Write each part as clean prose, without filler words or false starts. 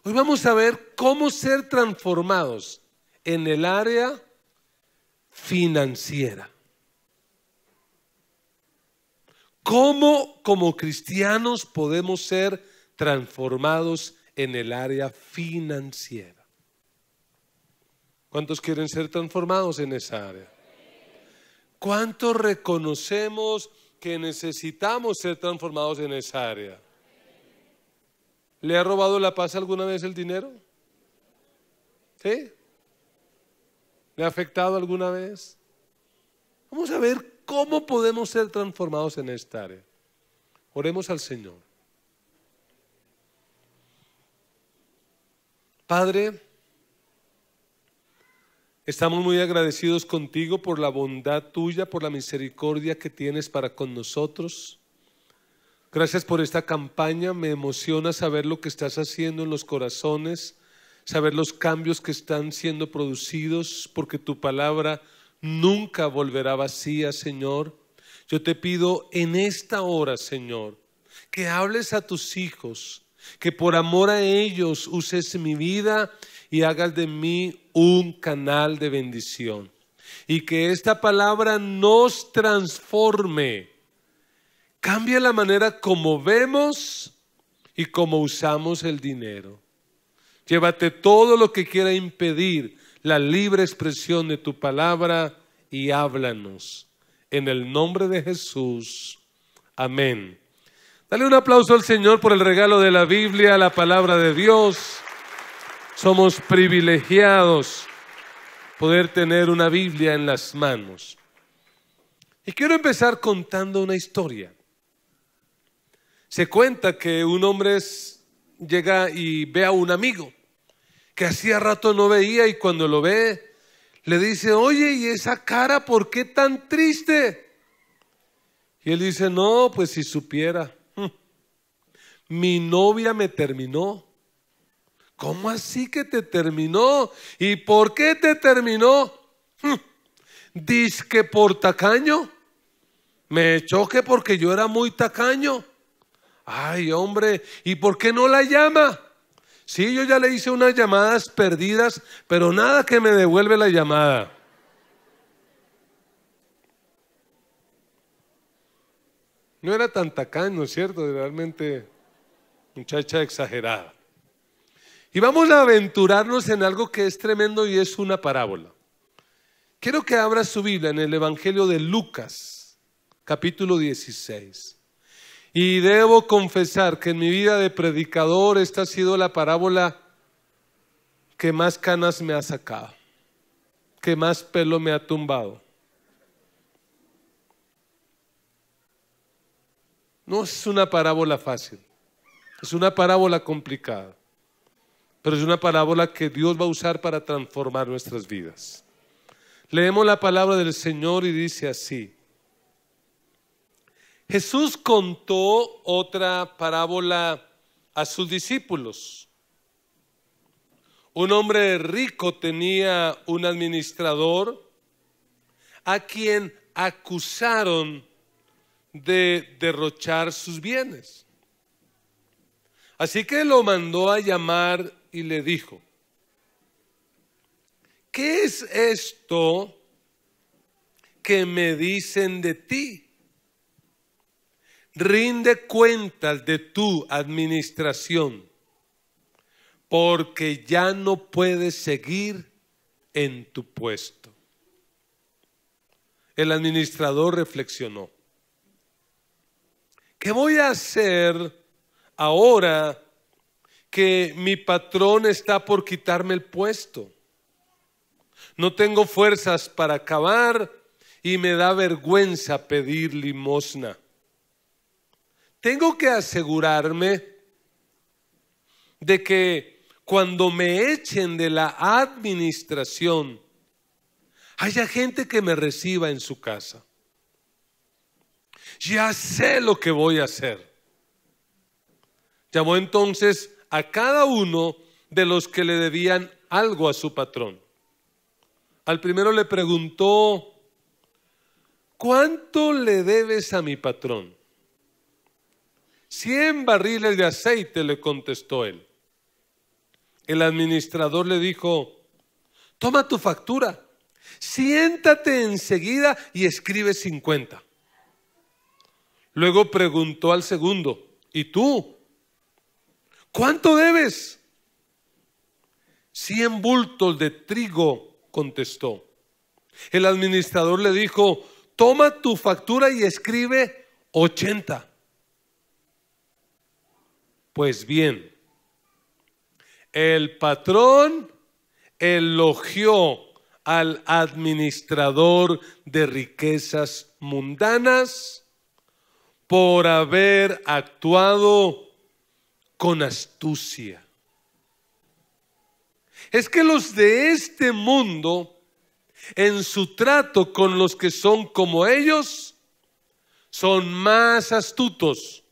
Hoy vamos a ver cómo ser transformados en el área financiera. ¿Cómo como cristianos podemos ser transformados en el área financiera? ¿Cuántos quieren ser transformados en esa área? ¿Cuántos reconocemos que necesitamos ser transformados en esa área? ¿Le ha robado la paz alguna vez el dinero? ¿Sí? ¿Le ha afectado alguna vez? Vamos a ver cómo podemos ser transformados en esta área. Oremos al Señor. Padre, estamos muy agradecidos contigo por la bondad tuya, por la misericordia que tienes para con nosotros. Gracias por esta campaña, me emociona saber lo que estás haciendo en los corazones, saber los cambios que están siendo producidos, porque tu palabra nunca volverá vacía, Señor. Yo te pido en esta hora, Señor, que hables a tus hijos, que por amor a ellos uses mi vida y hagas de mí un canal de bendición. Y que esta palabra nos transforme. Cambia la manera como vemos y como usamos el dinero. Llévate todo lo que quiera impedir la libre expresión de tu palabra y háblanos. En el nombre de Jesús. Amén. Dale un aplauso al Señor por el regalo de la Biblia, la palabra de Dios. Somos privilegiados poder tener una Biblia en las manos. Y quiero empezar contando una historia. Se cuenta que un hombre llega y ve a un amigo que hacía rato no veía, y cuando lo ve le dice: oye, ¿y esa cara por qué tan triste? Y él dice: no, pues si supiera, mi novia me terminó. ¿Cómo así que te terminó? ¿Y por qué te terminó? Dizque por tacaño. Me choque porque yo era muy tacaño. Ay, hombre, ¿y por qué no la llama? Sí, yo ya le hice unas llamadas perdidas, pero nada que me devuelve la llamada. No era tan tacaño, ¿cierto? Realmente muchacha exagerada. Y vamos a aventurarnos en algo que es tremendo y es una parábola. Quiero que abra su Biblia en el Evangelio de Lucas, capítulo 16. Y debo confesar que en mi vida de predicador esta ha sido la parábola que más canas me ha sacado, que más pelo me ha tumbado. No es una parábola fácil, es una parábola complicada, pero es una parábola que Dios va a usar para transformar nuestras vidas. Leemos la palabra del Señor y dice así: Jesús contó otra parábola a sus discípulos. Un hombre rico tenía un administrador a quien acusaron de derrochar sus bienes. Así que lo mandó a llamar y le dijo: ¿qué es esto que me dicen de ti? Rinde cuentas de tu administración, porque ya no puedes seguir en tu puesto. El administrador reflexionó: ¿qué voy a hacer ahora que mi patrón está por quitarme el puesto? No tengo fuerzas para acabar y me da vergüenza pedir limosna. Tengo que asegurarme de que cuando me echen de la administración haya gente que me reciba en su casa. Ya sé lo que voy a hacer. Llamó entonces a cada uno de los que le debían algo a su patrón. Al primero le preguntó: ¿cuánto le debes a mi patrón? 100 barriles de aceite, le contestó él. el administrador le dijo: toma tu factura, siéntate enseguida y escribe 50. Luego preguntó al segundo: ¿y tú? ¿Cuánto debes? 100 bultos de trigo, contestó. El administrador le dijo: toma tu factura y escribe 80. Pues bien, el patrón elogió al administrador de riquezas mundanas por haber actuado con astucia. Es que los de este mundo, en su trato con los que son como ellos, son más astutos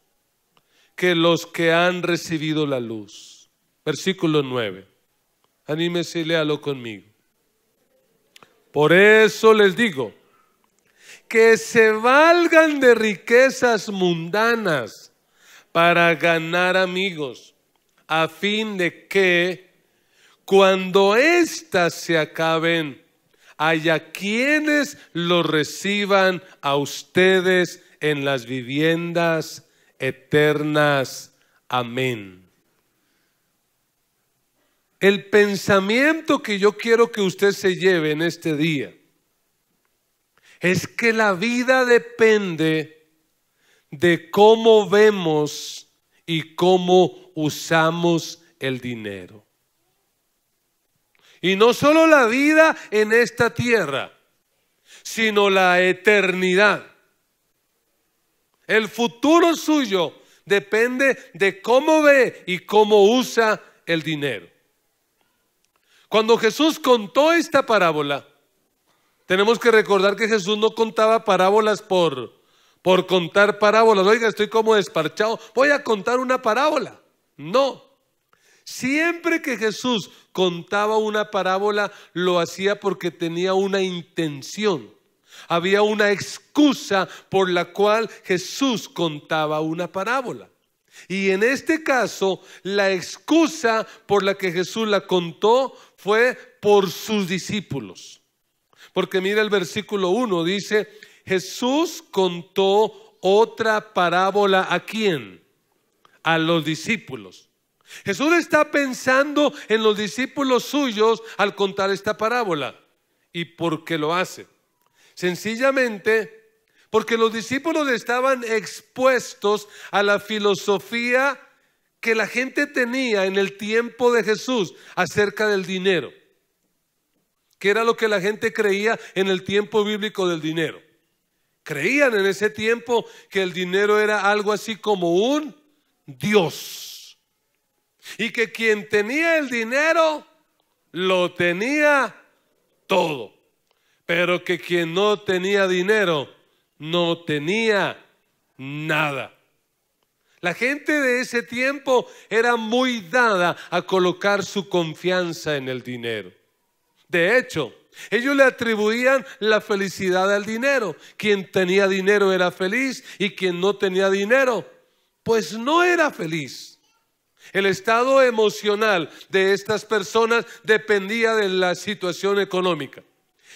que los que han recibido la luz. Versículo 9. Anímese y léalo conmigo. Por eso les digo, que se valgan de riquezas mundanas para ganar amigos, a fin de que cuando éstas se acaben, haya quienes los reciban a ustedes en las viviendas eternas. Amén. El pensamiento que yo quiero que usted se lleve en este día es que la vida depende de cómo vemos y cómo usamos el dinero. Y no solo la vida en esta tierra, sino la eternidad. El futuro suyo depende de cómo ve y cómo usa el dinero. Cuando Jesús contó esta parábola, tenemos que recordar que Jesús no contaba parábolas por contar parábolas. Oiga, estoy como desparchado, voy a contar una parábola. No. Siempre que Jesús contaba una parábola, lo hacía porque tenía una intención. Había una excusa por la cual Jesús contaba una parábola. Y en este caso, la excusa por la que Jesús la contó fue por sus discípulos. Porque mira el versículo 1, dice: Jesús contó otra parábola. ¿A quién? A los discípulos. Jesús está pensando en los discípulos suyos al contar esta parábola. ¿Y por qué lo hace? Sencillamente porque los discípulos estaban expuestos a la filosofía que la gente tenía en el tiempo de Jesús acerca del dinero. ¿Qué era lo que la gente creía en el tiempo bíblico del dinero? Creían en ese tiempo que el dinero era algo así como un Dios. Y que quien tenía el dinero lo tenía todo. Pero que quien no tenía dinero no tenía nada. La gente de ese tiempo era muy dada a colocar su confianza en el dinero. De hecho, ellos le atribuían la felicidad al dinero. Quien tenía dinero era feliz y quien no tenía dinero, pues no era feliz. El estado emocional de estas personas dependía de la situación económica.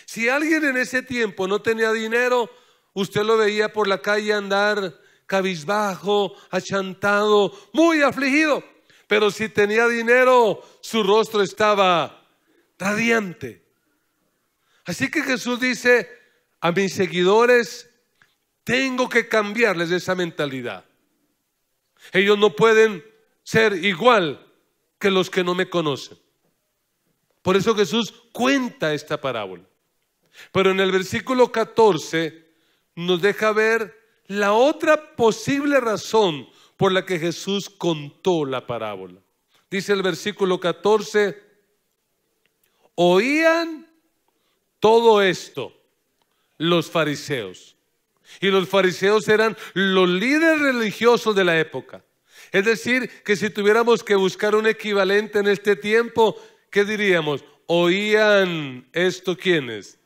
Si alguien en ese tiempo no tenía dinero, usted lo veía por la calle andar cabizbajo, achantado, muy afligido. Pero si tenía dinero, su rostro estaba radiante. Así que Jesús dice: a mis seguidores tengo que cambiarles esa mentalidad. Ellos no pueden ser igual que los que no me conocen. Por eso Jesús cuenta esta parábola. Pero en el versículo 14 nos deja ver la otra posible razón por la que Jesús contó la parábola. Dice el versículo 14: oían todo esto los fariseos. Y los fariseos eran los líderes religiosos de la época. Es decir, que si tuviéramos que buscar un equivalente en este tiempo, ¿qué diríamos? ¿Oían esto quiénes?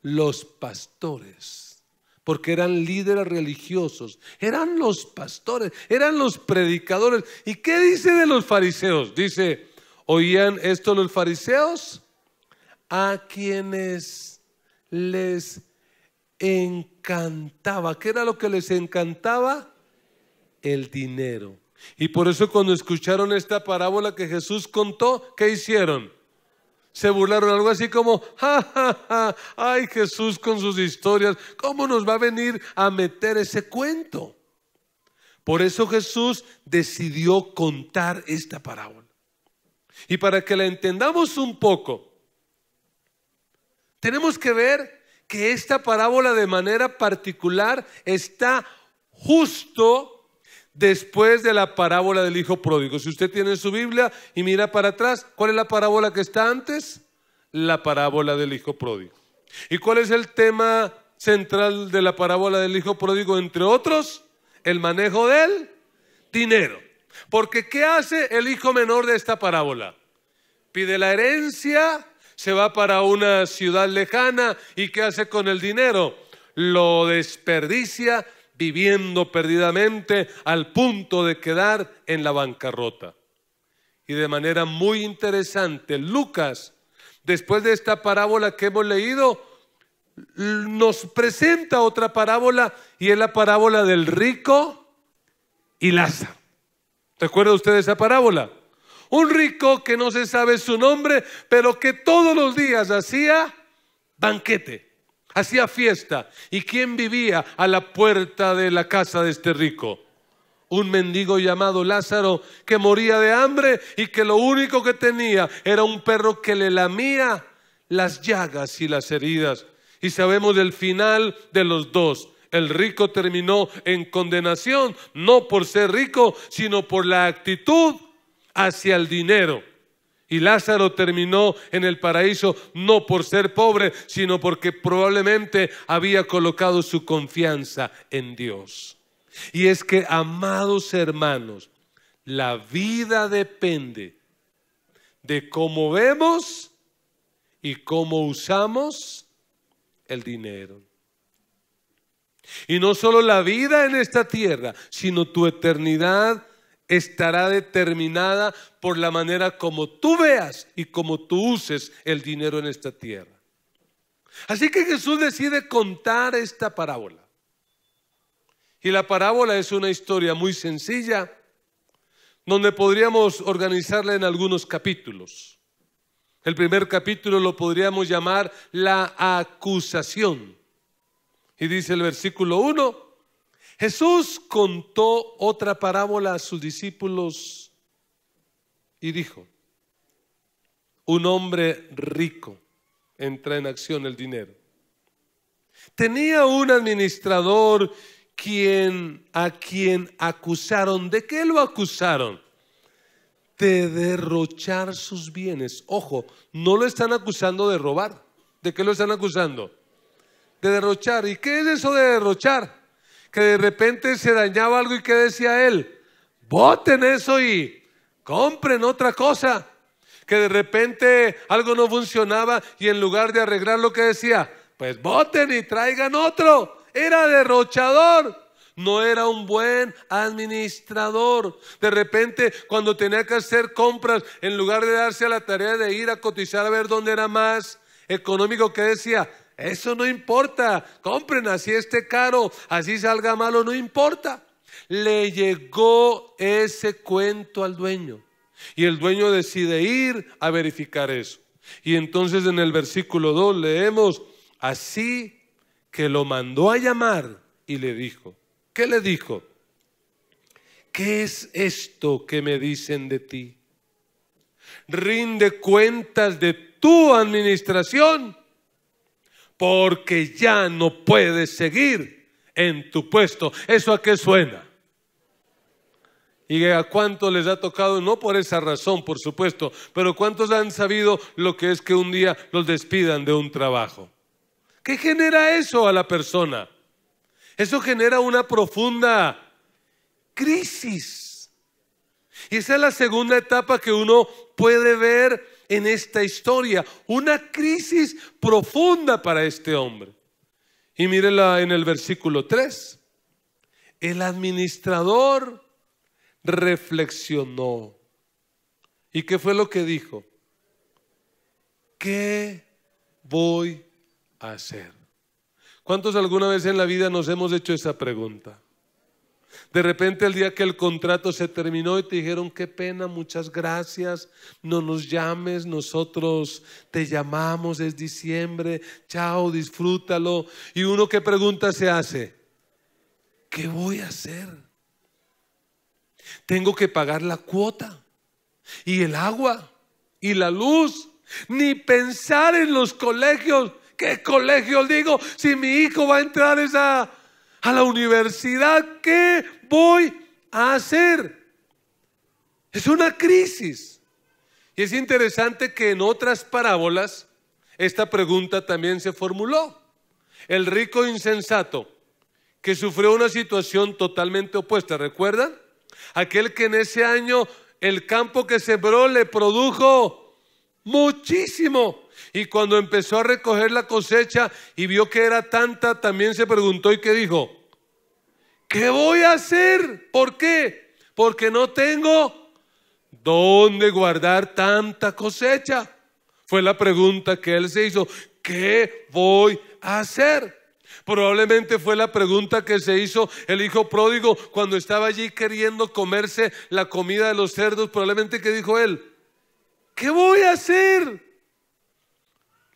Los pastores. Porque eran líderes religiosos, eran los pastores, eran los predicadores. ¿Y qué dice de los fariseos? Dice: ¿Oían esto los fariseos? A quienes les encantaba. ¿Qué era lo que les encantaba? El dinero. Y por eso cuando escucharon esta parábola que Jesús contó, ¿qué hicieron? Se burlaron, algo así como, ja, ja, ja, ay, Jesús con sus historias, ¿cómo nos va a venir a meter ese cuento? Por eso Jesús decidió contar esta parábola. Y para que la entendamos un poco, tenemos que ver que esta parábola de manera particular está justo después de la parábola del hijo pródigo. Si usted tiene su Biblia y mira para atrás, ¿cuál es la parábola que está antes? La parábola del hijo pródigo. ¿Y cuál es el tema central de la parábola del hijo pródigo? Entre otros, el manejo del dinero. Porque ¿qué hace el hijo menor de esta parábola? Pide la herencia, se va para una ciudad lejana y ¿qué hace con el dinero? Lo desperdicia viviendo perdidamente al punto de quedar en la bancarrota. Y de manera muy interesante, Lucas, después de esta parábola que hemos leído, nos presenta otra parábola y es la parábola del rico y Lázaro. ¿Recuerda usted esa parábola? Un rico que no se sabe su nombre, pero que todos los días hacía banquete, hacía fiesta. ¿Y quién vivía a la puerta de la casa de este rico? Un mendigo llamado Lázaro que moría de hambre y que lo único que tenía era un perro que le lamía las llagas y las heridas. Y sabemos el final de los dos. El rico terminó en condenación, no por ser rico, sino por la actitud hacia el dinero. Y Lázaro terminó en el paraíso no por ser pobre, sino porque probablemente había colocado su confianza en Dios. Y es que, amados hermanos, la vida depende de cómo vemos y cómo usamos el dinero. Y no solo la vida en esta tierra, sino tu eternidad estará determinada por la manera como tú veas y como tú uses el dinero en esta tierra. Así que Jesús decide contar esta parábola. Y la parábola es una historia muy sencilla, donde podríamos organizarla en algunos capítulos. El primer capítulo lo podríamos llamar la acusación. Y dice el versículo 1, Jesús contó otra parábola a sus discípulos y dijo, un hombre rico, entra en acción el dinero. Tenía un administrador a quien acusaron. ¿De qué lo acusaron? De derrochar sus bienes. Ojo, no lo están acusando de robar. ¿De qué lo están acusando? De derrochar. ¿Y qué es eso de derrochar? Que de repente se dañaba algo y ¿qué decía él? Boten eso y compren otra cosa. Que de repente algo no funcionaba y en lugar de arreglar lo que decía, pues boten y traigan otro. Era derrochador. No era un buen administrador. De repente, cuando tenía que hacer compras, en lugar de darse a la tarea de ir a cotizar a ver dónde era más económico, ¿qué decía? Eso no importa, compren, así esté caro, así salga malo, no importa. Le llegó ese cuento al dueño y el dueño decide ir a verificar eso. Y entonces en el versículo 2 leemos, así que lo mandó a llamar y le dijo, ¿qué le dijo? ¿Qué es esto que me dicen de ti? Rinde cuentas de tu administración, porque ya no puedes seguir en tu puesto. ¿Eso a qué suena? ¿Y a cuántos les ha tocado? No por esa razón, por supuesto, pero ¿cuántos han sabido lo que es que un día los despidan de un trabajo? ¿Qué genera eso a la persona? Eso genera una profunda crisis. Y esa es la segunda etapa que uno puede ver en esta historia. Una crisis profunda para este hombre. Y mírela en el versículo 3. El administrador reflexionó. ¿Y qué fue lo que dijo? ¿Qué voy a hacer? ¿Cuántos alguna vez en la vida nos hemos hecho esa pregunta? De repente el día que el contrato se terminó y te dijeron: qué pena, muchas gracias, no nos llames, nosotros te llamamos, es diciembre, chao, disfrútalo. Y uno, ¿qué pregunta se hace? ¿Qué voy a hacer? Tengo que pagar la cuota y el agua y la luz. Ni pensar en los colegios. ¿Qué colegios digo? Si mi hijo va a entrar a la universidad, ¿qué voy a hacer? Es una crisis. Y es interesante que en otras parábolas esta pregunta también se formuló. El rico insensato que sufrió una situación totalmente opuesta, ¿recuerdan? Aquel que en ese año el campo que sembró le produjo muchísimo. Y cuando empezó a recoger la cosecha y vio que era tanta, también se preguntó y ¿qué dijo? ¿Qué voy a hacer? ¿Por qué? Porque no tengo dónde guardar tanta cosecha. Fue la pregunta que él se hizo. ¿Qué voy a hacer? Probablemente fue la pregunta que se hizo el hijo pródigo cuando estaba allí queriendo comerse la comida de los cerdos. Probablemente, ¿qué dijo él? ¿Qué voy a hacer?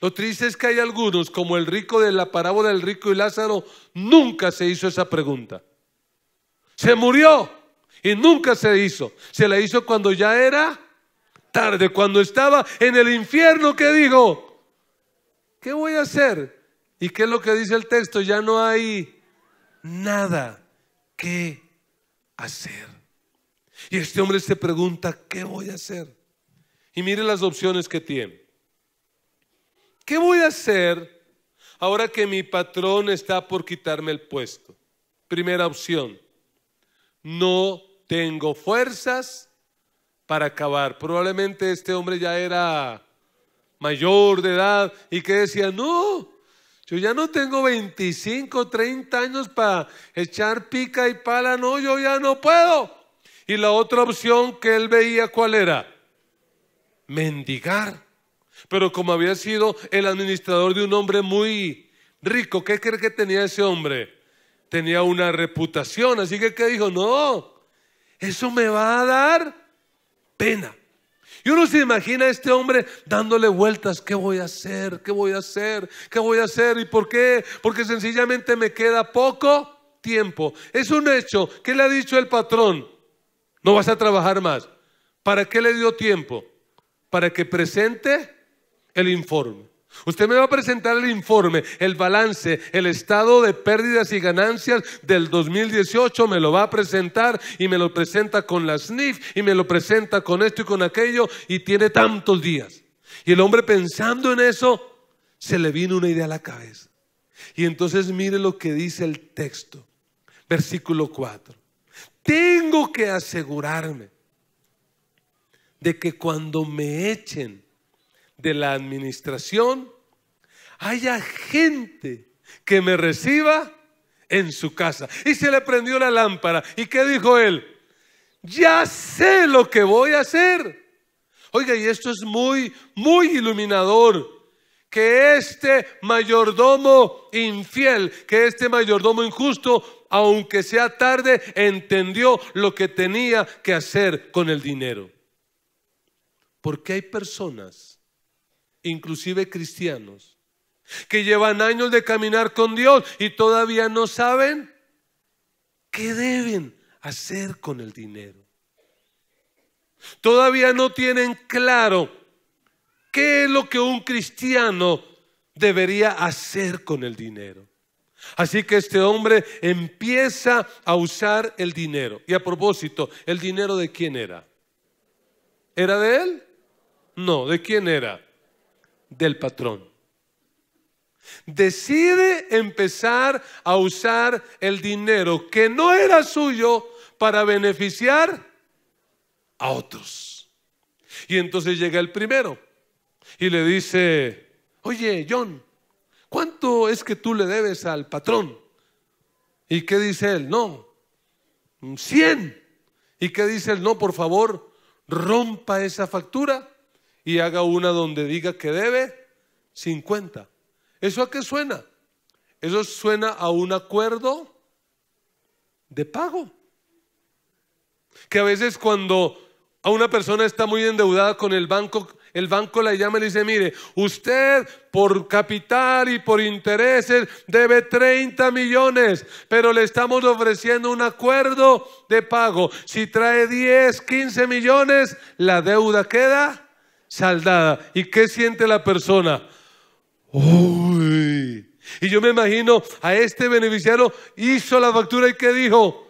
Lo triste es que hay algunos, como el rico de la parábola del rico y Lázaro, nunca se hizo esa pregunta. Se murió y nunca se hizo. Se la hizo cuando ya era tarde, cuando estaba en el infierno. ¿Qué dijo? ¿Qué voy a hacer? ¿Y qué es lo que dice el texto? Ya no hay nada que hacer. Y este hombre se pregunta: ¿qué voy a hacer? Y mire las opciones que tiene. ¿Qué voy a hacer ahora que mi patrón está por quitarme el puesto? Primera opción: no tengo fuerzas para acabar. Probablemente este hombre ya era mayor de edad y que decía: no, yo ya no tengo 25, 30 años para echar pica y pala, no, yo ya no puedo. Y la otra opción que él veía, ¿cuál era? Mendigar. Pero como había sido el administrador de un hombre muy rico, ¿qué cree que tenía ese hombre? Tenía una reputación, así que ¿qué dijo? No, eso me va a dar pena. Y uno se imagina a este hombre dándole vueltas: ¿qué voy a hacer? ¿Qué voy a hacer? ¿Qué voy a hacer? ¿Y por qué? Porque sencillamente me queda poco tiempo. Es un hecho. ¿Qué le ha dicho el patrón? No vas a trabajar más. ¿Para qué le dio tiempo? Para que presente el informe. Usted me va a presentar el informe, el balance, el estado de pérdidas y ganancias del 2018, me lo va a presentar y me lo presenta con la SNIF y me lo presenta con esto y con aquello y tiene tantos días. Y el hombre, pensando en eso, se le vino una idea a la cabeza. Y entonces mire lo que dice el texto, versículo 4. Tengo que asegurarme de que cuando me echen de la administración haya gente que me reciba en su casa. Y se le prendió la lámpara. ¿Y qué dijo él? Ya sé lo que voy a hacer. Oiga, y esto es muy, muy iluminador. Que este mayordomo infiel, que este mayordomo injusto, aunque sea tarde, entendió lo que tenía que hacer con el dinero. Porque hay personas, inclusive cristianos, que llevan años de caminar con Dios y todavía no saben qué deben hacer con el dinero. Todavía no tienen claro qué es lo que un cristiano debería hacer con el dinero. Así que este hombre empieza a usar el dinero. Y a propósito, ¿el dinero de quién era? ¿Era de él? No, ¿de quién era? Del patrón. Decide empezar a usar el dinero que no era suyo para beneficiar a otros. Y entonces llega el primero y le dice: oye, John, ¿cuánto es que tú le debes al patrón? ¿Y qué dice él? No, 100. ¿Y qué dice él? No, por favor, rompa esa factura y haga una donde diga que debe 50. ¿Eso a qué suena? Eso suena a un acuerdo de pago. Que a veces cuando a una persona está muy endeudada con el banco la llama y le dice: mire, usted por capital y por intereses debe 30 millones, pero le estamos ofreciendo un acuerdo de pago. Si trae 10, 15 millones, la deuda queda saldada. ¿Y qué siente la persona? Uy. Y yo me imagino a este beneficiario, hizo la factura y ¿qué dijo?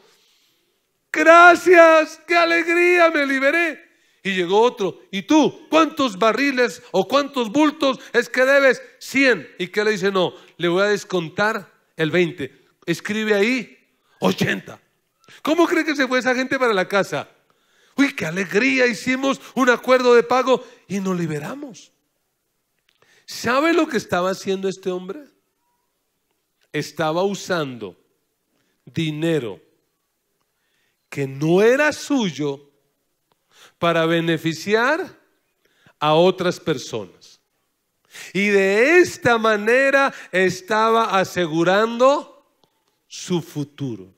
Gracias, qué alegría, me liberé. Y llegó otro: ¿y tú cuántos barriles o cuántos bultos es que debes? 100. ¿Y qué le dice? No, le voy a descontar el 20. Escribe ahí 80. ¿Cómo cree que se fue esa gente para la casa? Uy, qué alegría, hicimos un acuerdo de pago y nos liberamos. ¿Sabe lo que estaba haciendo este hombre? Estaba usando dinero que no era suyo para beneficiar a otras personas. Y de esta manera estaba asegurando su futuro.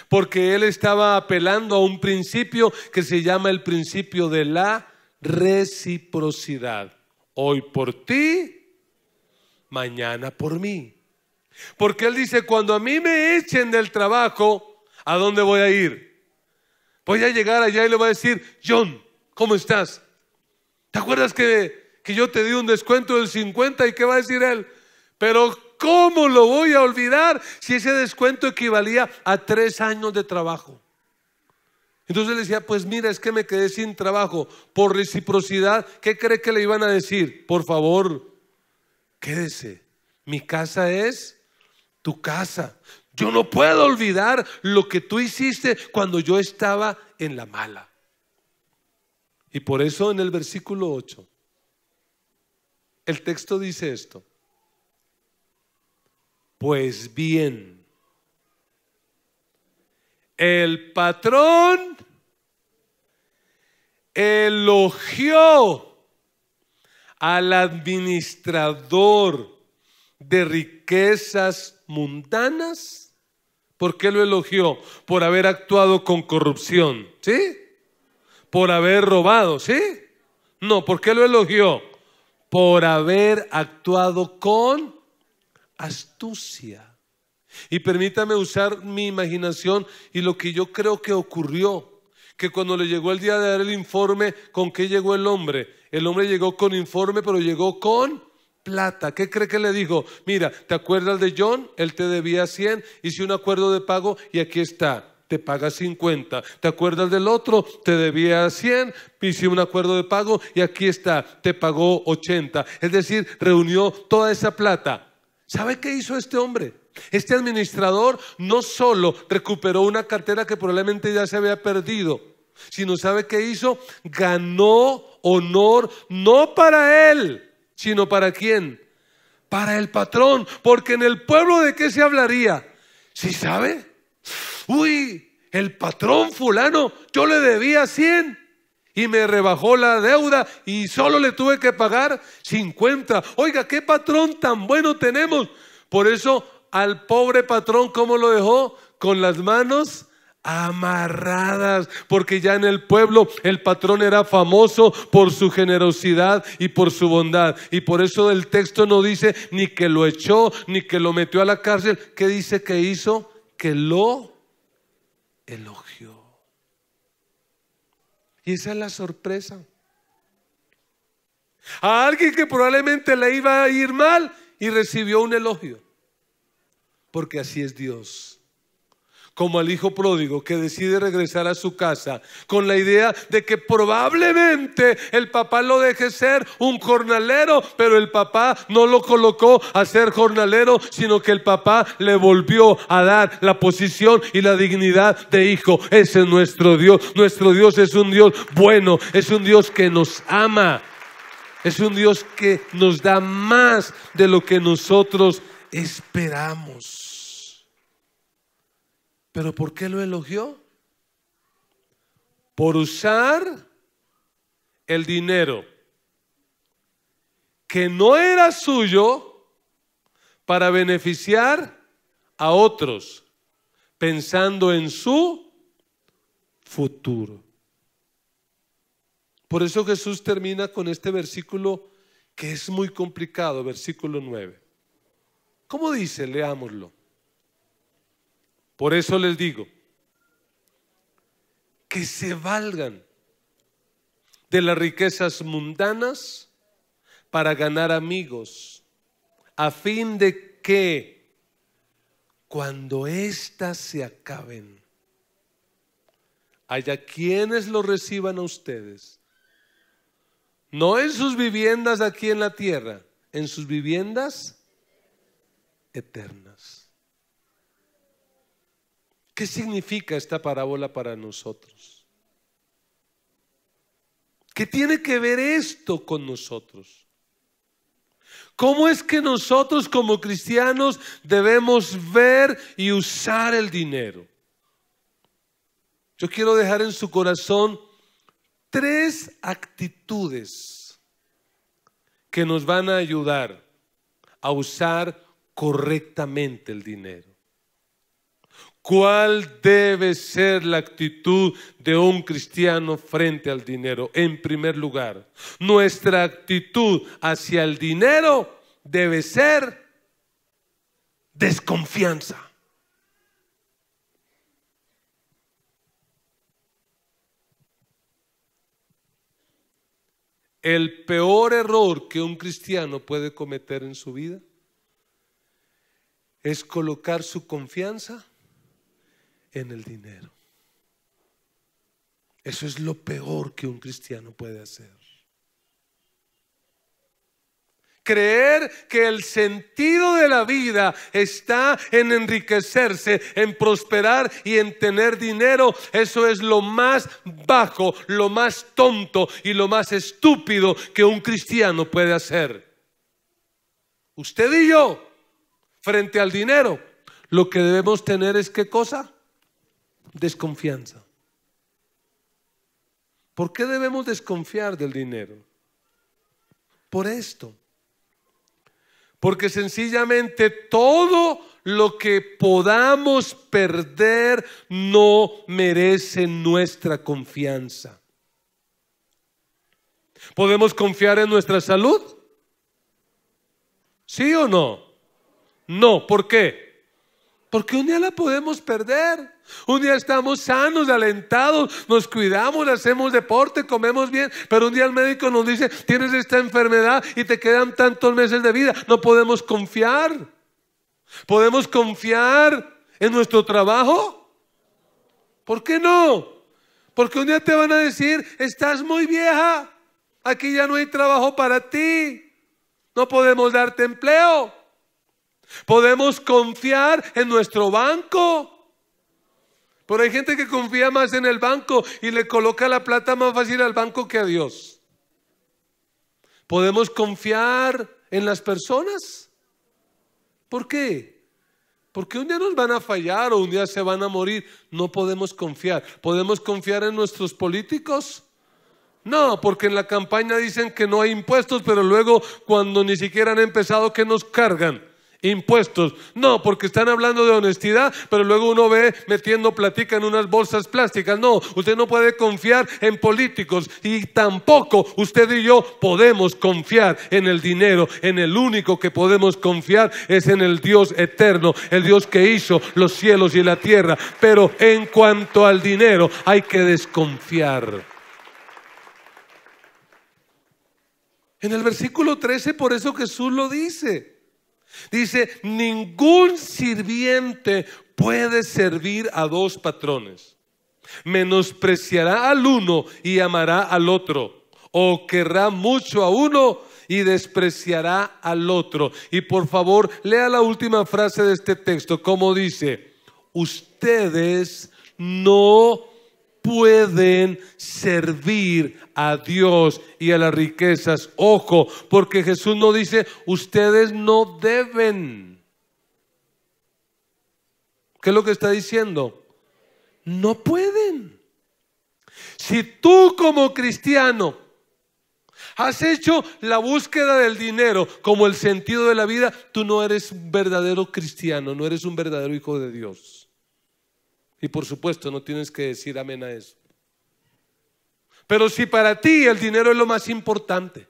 Porque él estaba apelando a un principio que se llama el principio de la reciprocidad. Hoy por ti, mañana por mí. Porque él dice: cuando a mí me echen del trabajo, ¿a dónde voy a ir? Voy a llegar allá y le voy a decir: John, ¿cómo estás? ¿Te acuerdas que yo te di un descuento del 50? ¿Y qué va a decir él? Pero ¿cómo lo voy a olvidar si ese descuento equivalía a 3 años de trabajo? Entonces le decía: pues mira, es que me quedé sin trabajo. Por reciprocidad, ¿qué cree que le iban a decir? Por favor, quédese. Mi casa es tu casa. Yo no puedo olvidar lo que tú hiciste cuando yo estaba en la mala. Y por eso en el versículo 8, el texto dice esto: pues bien, el patrón elogió al administrador de riquezas mundanas. ¿Por qué lo elogió? Por haber actuado con corrupción, ¿sí? Por haber robado, ¿sí? No, ¿por qué lo elogió? Por haber actuado con astucia. Y permítame usar mi imaginación y lo que yo creo que ocurrió. Que cuando le llegó el día de dar el informe, ¿con qué llegó el hombre? El hombre llegó con informe, pero llegó con plata. ¿Qué cree que le dijo? Mira, ¿te acuerdas de John? Él te debía 100, hice un acuerdo de pago y aquí está, te paga 50. ¿Te acuerdas del otro? Te debía 100, hice un acuerdo de pago y aquí está, te pagó 80. Es decir, reunió toda esa plata. ¿Sabe qué hizo este hombre? Este administrador no solo recuperó una cartera que probablemente ya se había perdido, sino ¿sabe qué hizo? Ganó honor, no para él, sino ¿para quién? Para el patrón. Porque en el pueblo, ¿de qué se hablaría? ¿Sí sabe? Uy, el patrón fulano, yo le debía 100 y me rebajó la deuda y solo le tuve que pagar 50. Oiga, qué patrón tan bueno tenemos. Por eso al pobre patrón, ¿cómo lo dejó? Con las manos amarradas, porque ya en el pueblo el patrón era famoso por su generosidad y por su bondad. Y por eso el texto no dice ni que lo echó ni que lo metió a la cárcel. ¿Qué dice que hizo? Que lo elogió. Y esa es la sorpresa. A alguien que probablemente le iba a ir mal y recibió un elogio, porque así es Dios. Como al hijo pródigo que decide regresar a su casa con la idea de que probablemente el papá lo deje ser un jornalero, pero el papá no lo colocó a ser jornalero, sino que el papá le volvió a dar la posición y la dignidad de hijo. Ese es nuestro Dios. Nuestro Dios es un Dios bueno, es un Dios que nos ama, es un Dios que nos da más de lo que nosotros esperamos. ¿Pero por qué lo elogió? Por usar el dinero que no era suyo para beneficiar a otros, pensando en su futuro. Por eso Jesús termina con este versículo que es muy complicado, versículo 9. ¿Cómo dice? Leámoslo. Por eso les digo, que se valgan de las riquezas mundanas para ganar amigos, a fin de que cuando éstas se acaben, haya quienes lo reciban a ustedes, no en sus viviendas aquí en la tierra, en sus viviendas eternas. ¿Qué significa esta parábola para nosotros? ¿Qué tiene que ver esto con nosotros? ¿Cómo es que nosotros como cristianos debemos ver y usar el dinero? Yo quiero dejar en su corazón 3 actitudes que nos van a ayudar a usar correctamente el dinero. ¿Cuál debe ser la actitud de un cristiano frente al dinero? En primer lugar, nuestra actitud hacia el dinero debe ser desconfianza. El peor error que un cristiano puede cometer en su vida es colocar su confianza en el dinero. Eso es lo peor que un cristiano puede hacer. Creer que el sentido de la vida está en enriquecerse, en prosperar y en tener dinero, eso es lo más bajo, lo más tonto y lo más estúpido que un cristiano puede hacer. Usted y yo, frente al dinero, lo que debemos tener es ¿qué cosa? Desconfianza. ¿Por qué debemos desconfiar del dinero? Por esto. Porque sencillamente todo lo que podamos perder no merece nuestra confianza. ¿Podemos confiar en nuestra salud? ¿Sí o no? No, ¿por qué? Porque un día la podemos perder. Un día estamos sanos, alentados, nos cuidamos, hacemos deporte, comemos bien, pero un día el médico nos dice, tienes esta enfermedad y te quedan tantos meses de vida. No podemos confiar. ¿Podemos confiar en nuestro trabajo? ¿Por qué no? Porque un día te van a decir, estás muy vieja, aquí ya no hay trabajo para ti, no podemos darte empleo. Podemos confiar en nuestro banco. Pero hay gente que confía más en el banco y le coloca la plata más fácil al banco que a Dios. ¿Podemos confiar en las personas? ¿Por qué? Porque un día nos van a fallar o un día se van a morir. No podemos confiar. ¿Podemos confiar en nuestros políticos? No, porque en la campaña dicen que no hay impuestos, pero luego cuando ni siquiera han empezado, ¿qué nos cargan? Impuestos. No, porque están hablando de honestidad, pero luego uno ve metiendo platica en unas bolsas plásticas. No, usted no puede confiar en políticos y tampoco usted y yo podemos confiar en el dinero. En el único que podemos confiar es en el Dios eterno, el Dios que hizo los cielos y la tierra. Pero en cuanto al dinero hay que desconfiar. En el versículo 13 por eso Jesús lo dice. Dice, ningún sirviente puede servir a 2 patrones. Menospreciará al uno y amará al otro, o querrá mucho a uno y despreciará al otro. Y por favor, lea la última frase de este texto, como dice, ustedes no pueden servir a Dios y a las riquezas. Ojo, porque Jesús no dice ustedes no deben. ¿Qué es lo que está diciendo? No pueden. Si tú como cristiano has hecho la búsqueda del dinero como el sentido de la vida, tú no eres un verdadero cristiano, no eres un verdadero hijo de Dios. Y por supuesto no tienes que decir amén a eso. Pero si para ti el dinero es lo más importante,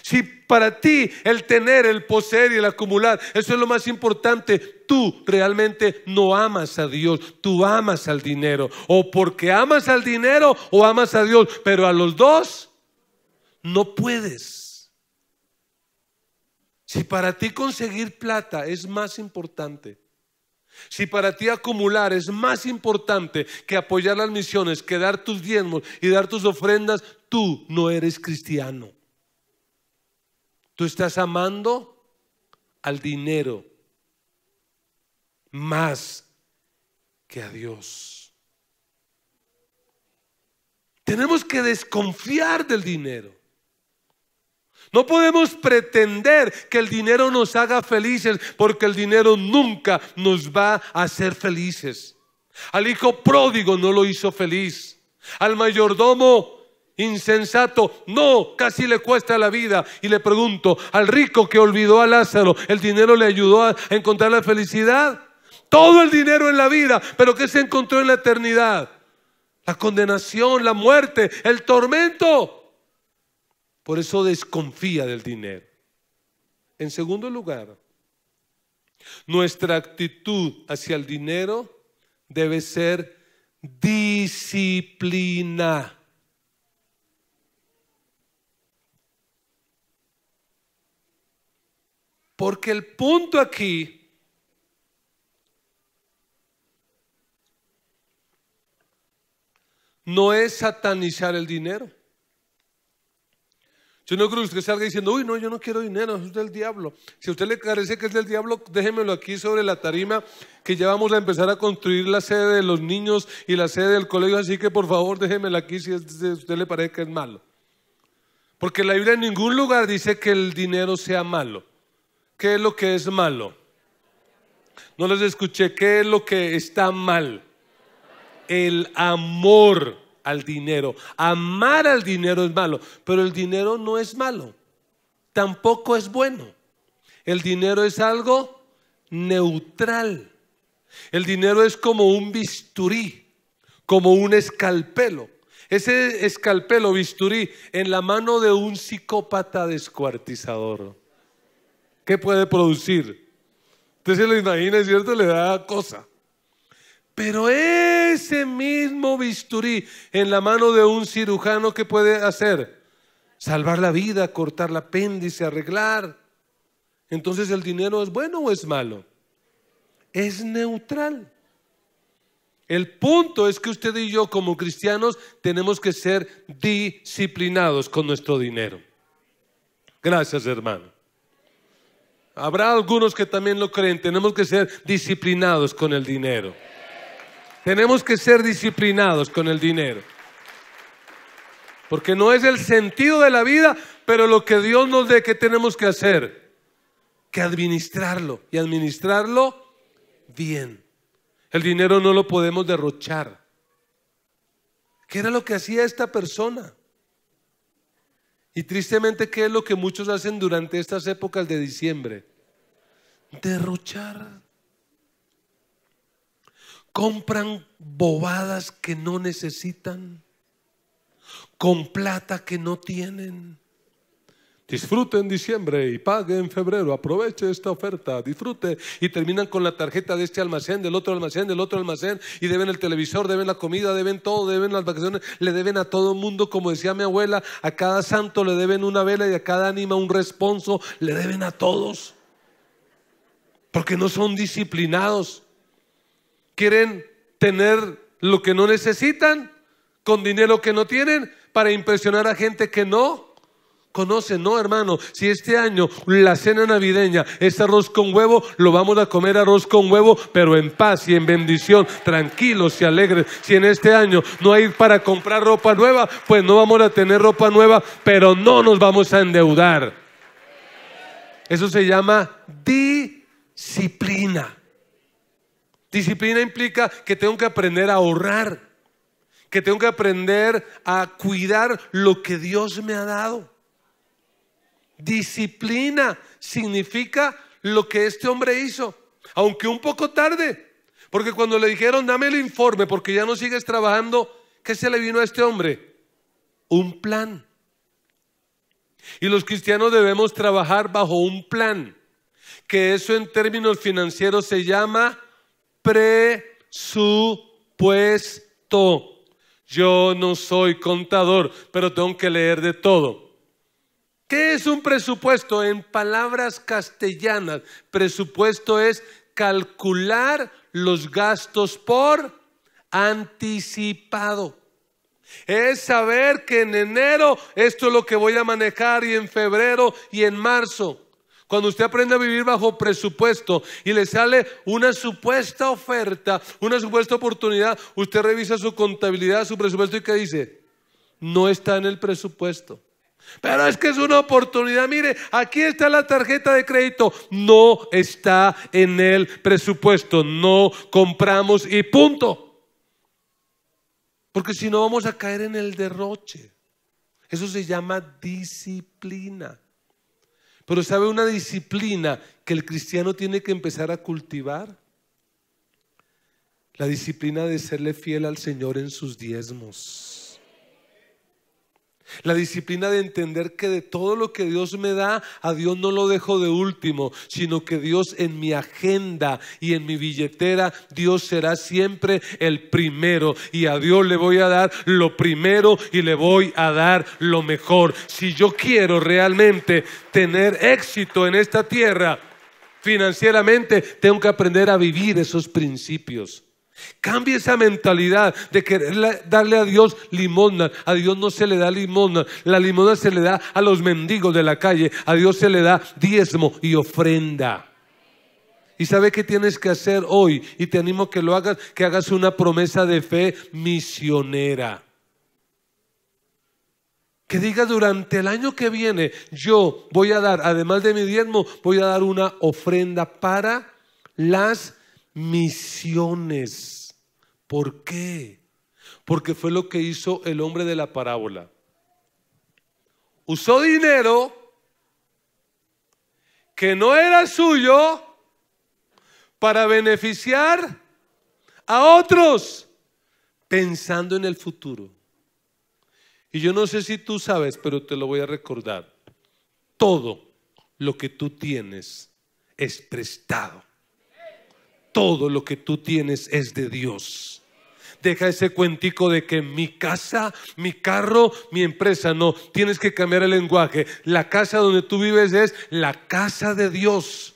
si para ti el tener, el poseer y el acumular, eso es lo más importante, tú realmente no amas a Dios, tú amas al dinero. O porque amas al dinero o amas a Dios, pero a los dos no puedes. Si para ti conseguir plata es más importante, si para ti acumular es más importante que apoyar las misiones, que dar tus diezmos y dar tus ofrendas, tú no eres cristiano. Tú estás amando al dinero más que a Dios. Tenemos que desconfiar del dinero. No podemos pretender que el dinero nos haga felices, porque el dinero nunca nos va a hacer felices. Al hijo pródigo no lo hizo feliz. Al mayordomo insensato, no, casi le cuesta la vida. Y le pregunto, al rico que olvidó a Lázaro, ¿el dinero le ayudó a encontrar la felicidad? Todo el dinero en la vida, pero ¿qué se encontró en la eternidad? La condenación, la muerte, el tormento. Por eso desconfía del dinero. En segundo lugar, nuestra actitud hacia el dinero debe ser disciplina. Porque el punto aquí no es satanizar el dinero. Yo no creo que usted salga diciendo, uy, no, yo no quiero dinero, es del diablo. Si a usted le parece que es del diablo, déjemelo aquí sobre la tarima, que ya vamos a empezar a construir la sede de los niños y la sede del colegio, así que por favor déjemela aquí si a usted le parece que es malo. Porque la Biblia en ningún lugar dice que el dinero sea malo. ¿Qué es lo que es malo? No les escuché. ¿Qué es lo que está mal? El amor al dinero. Amar al dinero es malo, pero el dinero no es malo, tampoco es bueno. El dinero es algo neutral. El dinero es como un bisturí, como un escalpelo. Ese escalpelo, bisturí, en la mano de un psicópata descuartizador, ¿qué puede producir? Usted se lo imagina, ¿cierto? Le da cosa. Pero ese mismo bisturí en la mano de un cirujano, ¿qué puede hacer? Salvar la vida, cortar el apéndice, arreglar. Entonces, ¿el dinero es bueno o es malo? Es neutral. El punto es que usted y yo como cristianos tenemos que ser disciplinados con nuestro dinero. Gracias, hermano. Habrá algunos que también lo creen. Tenemos que ser disciplinados con el dinero. Tenemos que ser disciplinados con el dinero. Porque no es el sentido de la vida, pero lo que Dios nos dé, ¿qué tenemos que hacer? Que administrarlo, y administrarlo bien. El dinero no lo podemos derrochar. ¿Qué era lo que hacía esta persona? Y tristemente, ¿qué es lo que muchos hacen durante estas épocas de diciembre? Derrochar. Compran bobadas que no necesitan, con plata que no tienen. Disfrute en diciembre y pague en febrero. Aproveche esta oferta, disfrute. Y terminan con la tarjeta de este almacén, del otro almacén, del otro almacén. Y deben el televisor, deben la comida, deben todo, deben las vacaciones. Le deben a todo el mundo, como decía mi abuela, a cada santo le deben una vela y a cada ánima un responso. Le deben a todos. Porque no son disciplinados. Quieren tener lo que no necesitan con dinero que no tienen para impresionar a gente que no conoce. No, hermano, si este año la cena navideña es arroz con huevo, lo vamos a comer arroz con huevo, pero en paz y en bendición, tranquilos y alegres. Si en este año no hay para comprar ropa nueva, pues no vamos a tener ropa nueva, pero no nos vamos a endeudar. Eso se llama disciplina. Disciplina implica que tengo que aprender a ahorrar, que tengo que aprender a cuidar lo que Dios me ha dado. Disciplina significa lo que este hombre hizo, aunque un poco tarde. Porque cuando le dijeron, dame el informe porque ya no sigues trabajando, ¿qué se le vino a este hombre? Un plan. Y los cristianos debemos trabajar bajo un plan, que eso en términos financieros se llama presupuesto. Yo no soy contador, pero tengo que leer de todo. ¿Qué es un presupuesto? En palabras castellanas, presupuesto es calcular los gastos por anticipado. Es saber que en enero esto es lo que voy a manejar y en febrero y en marzo. Cuando usted aprende a vivir bajo presupuesto y le sale una supuesta oferta, una supuesta oportunidad, usted revisa su contabilidad, su presupuesto y ¿qué dice? No está en el presupuesto. Pero es que es una oportunidad, mire, aquí está la tarjeta de crédito, no está en el presupuesto, no compramos y punto. Porque si no vamos a caer en el derroche. Eso se llama disciplina. Pero ¿sabe una disciplina que el cristiano tiene que empezar a cultivar? La disciplina de serle fiel al Señor en sus diezmos. La disciplina de entender que de todo lo que Dios me da, a Dios no lo dejo de último, sino que Dios en mi agenda y en mi billetera, Dios será siempre el primero. Y a Dios le voy a dar lo primero y le voy a dar lo mejor. Si yo quiero realmente tener éxito en esta tierra, financieramente, tengo que aprender a vivir esos principios. Cambie esa mentalidad de querer darle a Dios limosna. A Dios no se le da limosna. La limosna se le da a los mendigos de la calle. A Dios se le da diezmo y ofrenda. ¿Y sabe qué tienes que hacer hoy? Y te animo que lo hagas, que hagas una promesa de fe misionera. Que diga durante el año que viene, yo voy a dar, además de mi diezmo, voy a dar una ofrenda para las misiones. ¿Por qué? Porque fue lo que hizo el hombre de la parábola. Usó dinero que no era suyo para beneficiar a otros, pensando en el futuro. Y yo no sé si tú sabes, pero te lo voy a recordar. Todo lo que tú tienes es prestado. Todo lo que tú tienes es de Dios. Deja ese cuentico de que mi casa, mi carro, mi empresa. No, tienes que cambiar el lenguaje. La casa donde tú vives es la casa de Dios.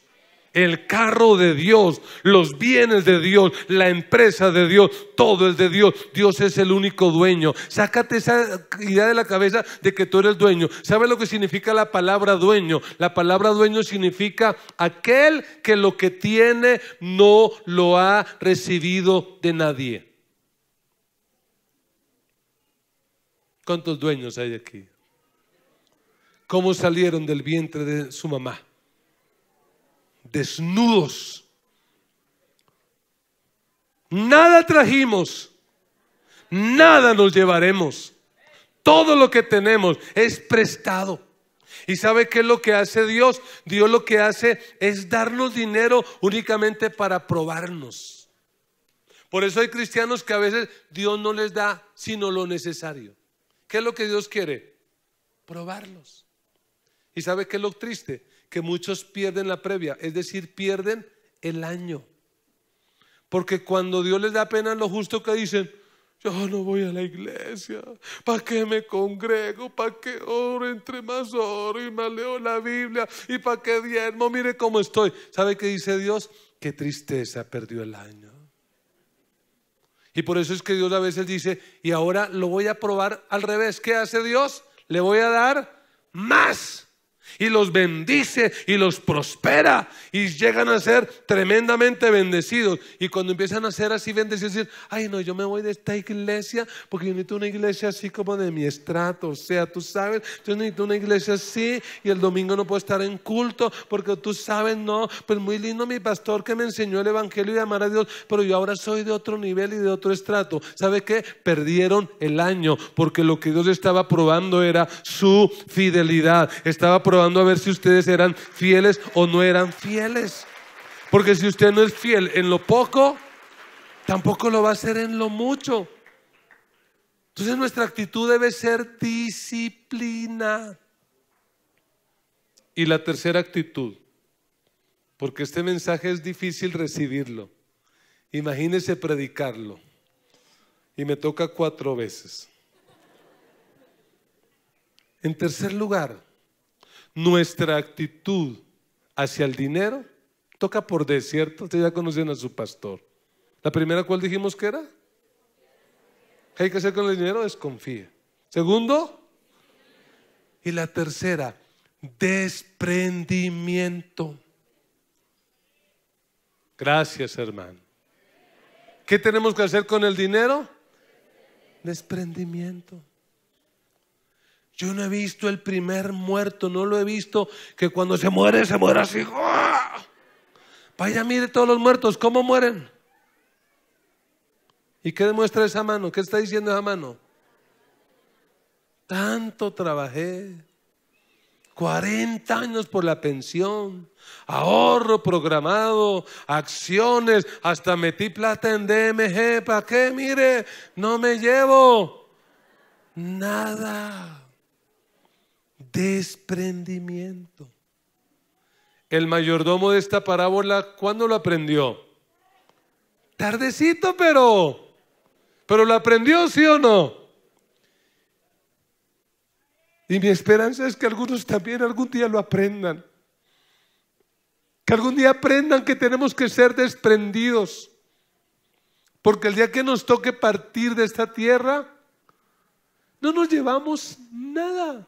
El carro de Dios, los bienes de Dios, la empresa de Dios, todo es de Dios. Dios es el único dueño. Sácate esa idea de la cabeza de que tú eres dueño. ¿Sabes lo que significa la palabra dueño? La palabra dueño significa aquel que lo que tiene no lo ha recibido de nadie. ¿Cuántos dueños hay aquí? ¿Cómo salieron del vientre de su mamá? Desnudos. Nada trajimos, nada nos llevaremos. Todo lo que tenemos es prestado. ¿Y sabe qué es lo que hace Dios? Dios lo que hace es darnos dinero únicamente para probarnos. Por eso hay cristianos que a veces Dios no les da sino lo necesario. ¿Qué es lo que Dios quiere? Probarlos. ¿Y sabe qué es lo triste? Que muchos pierden la previa, es decir, pierden el año. Porque cuando Dios les da apenas lo justo, que dicen, yo no voy a la iglesia, ¿para qué me congrego? ¿Para qué oro? Entre más oro y más leo la Biblia, y para qué diezmo, mire cómo estoy. ¿Sabe qué dice Dios? Qué tristeza, perdió el año. Y por eso es que Dios a veces dice, y ahora lo voy a probar al revés. ¿Qué hace Dios? Le voy a dar más. Y los bendice y los prospera y llegan a ser tremendamente bendecidos. Y cuando empiezan a ser así bendecidos, dicen, ay no, yo me voy de esta iglesia porque yo necesito una iglesia así como de mi estrato. O sea, tú sabes, yo necesito una iglesia así y el domingo no puedo estar en culto porque tú sabes, no, pues muy lindo mi pastor que me enseñó el evangelio y amar a Dios, pero yo ahora soy de otro nivel y de otro estrato. ¿Sabe qué? Perdieron el año porque lo que Dios estaba probando era su fidelidad. Estaba probando probando a ver si ustedes eran fieles o no eran fieles. Porque si usted no es fiel en lo poco, tampoco lo va a hacer en lo mucho. Entonces nuestra actitud debe ser disciplina. Y la tercera actitud, porque este mensaje es difícil recibirlo. Imagínese predicarlo y me toca 4 veces. En tercer lugar, nuestra actitud hacia el dinero toca por D, ¿cierto? Ustedes ya conocen a su pastor. La primera, ¿cuál dijimos que era? ¿Qué hay que hacer con el dinero? Desconfíe. Segundo, y la tercera, desprendimiento. Gracias, hermano. ¿Qué tenemos que hacer con el dinero? Desprendimiento. Yo no he visto el primer muerto, no lo he visto que cuando se muere así. ¡Ah! Vaya, mire todos los muertos, ¿cómo mueren? ¿Y qué demuestra esa mano? ¿Qué está diciendo esa mano? Tanto trabajé, 40 años por la pensión, ahorro programado, acciones, hasta metí plata en DMG. ¿Para qué? Mire, no me llevo nada. Desprendimiento. El mayordomo de esta parábola, ¿cuándo lo aprendió? Tardecito, pero lo aprendió, ¿sí o no? Y mi esperanza es que algunos también algún día lo aprendan. Que algún día aprendan que tenemos que ser desprendidos. Porque el día que nos toque partir de esta tierra, no nos llevamos nada.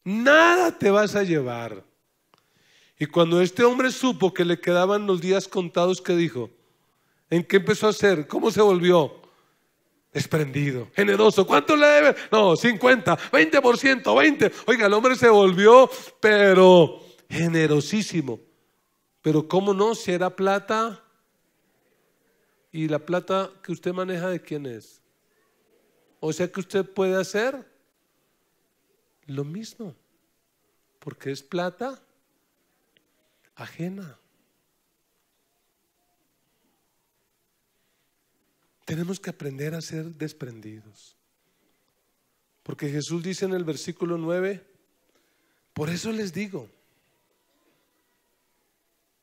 Nada te vas a llevar. Y cuando este hombre supo que le quedaban los días contados, ¿qué dijo? ¿En qué empezó a hacer? ¿Cómo se volvió? Desprendido, generoso. ¿Cuánto le debe? No, 50, 20%, 20%. Oiga, el hombre se volvió, pero generosísimo. Pero ¿cómo no? Si era plata. ¿Y la plata que usted maneja de quién es? O sea que usted puede hacer lo mismo, porque es plata ajena. Tenemos que aprender a ser desprendidos. Porque Jesús dice en el versículo 9, por eso les digo,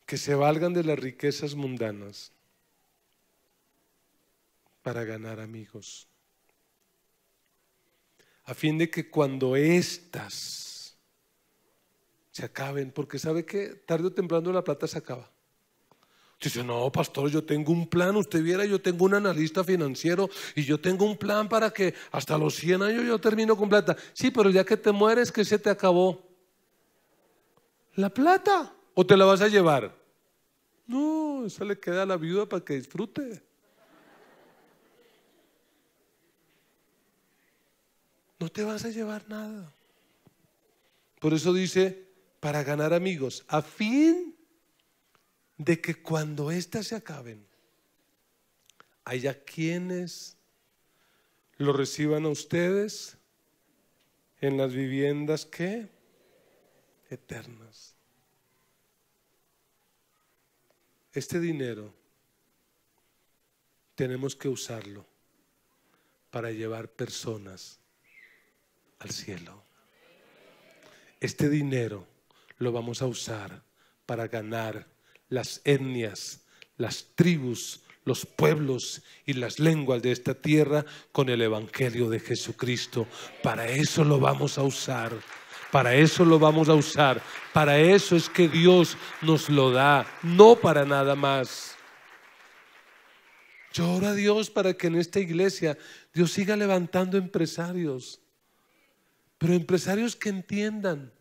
que se valgan de las riquezas mundanas para ganar amigos. A fin de que cuando éstas se acaben, porque sabe que tarde o temprano la plata se acaba. Dice, no, pastor, yo tengo un plan, usted viera, yo tengo un analista financiero y yo tengo un plan para que hasta los 100 años yo termino con plata. Sí, pero ya que te mueres, ¿qué se te acabó? La plata. ¿O te la vas a llevar? No, esa le queda a la viuda para que disfrute. No te vas a llevar nada. Por eso dice, para ganar amigos, a fin de que cuando éstas se acaben, haya quienes lo reciban a ustedes en las viviendas ¿qué? Eternas. Este dinero tenemos que usarlo para llevar personas al cielo. Este dinero lo vamos a usar para ganar las etnias, las tribus, los pueblos y las lenguas de esta tierra con el evangelio de Jesucristo. Para eso lo vamos a usar. Para eso lo vamos a usar. Para eso es que Dios nos lo da, no para nada más. Yo oro a Dios para que en esta iglesia Dios siga levantando empresarios, pero empresarios que entiendan